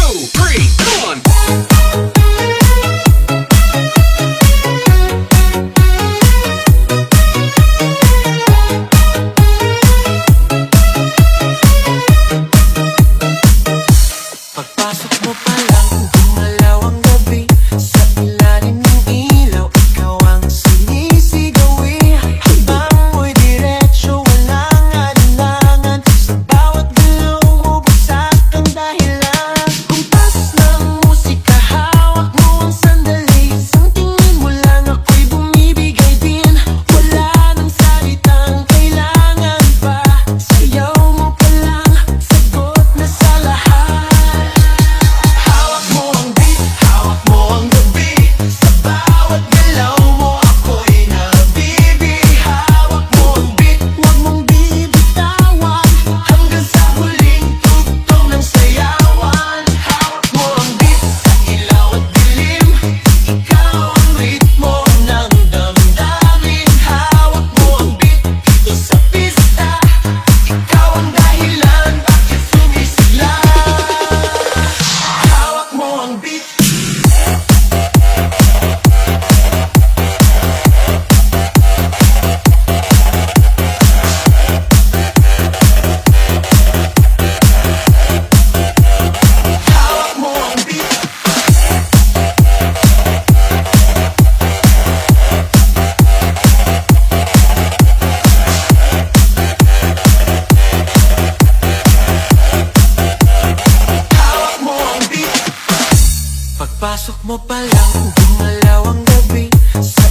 2, 3, come on! Pagpasok mo pa lang, gumalaw ang gabi. Sa ilalim ng ilaw, ikaw ang sinisigawi. Habang mo'y diretso, walang alinlangan. Sa bawat galaw mo, bagsak ang dahilan. Kumpas ng musika, hawak mo ang sandali. Isang tingin mo lang, ako'y bumibigay din. Wala nang salitang kailangan pa. Sayaw mo pa lang, sagot na sa lahat. Hawak mo ang beat, hawak mo ang gabi. Sa bawat galaw mo, ako'y nabibi. Hawak mo ang beat, huwag mong bibitawan. Hanggang sa huling tugtog ng sayawan. Hawak mo ang beat, sa ilaw at dilim. Ikaw ang ritmo ng damdamin. Hawak mo ang beat, dito sa pista. Ikaw ang dahilan, bakit sumisigla. Hawak mo ang beat. Hawak mo ang beat. Hawak mo ang beat. Pagpasok mo pa lang, gumalaw ang gabi. Sa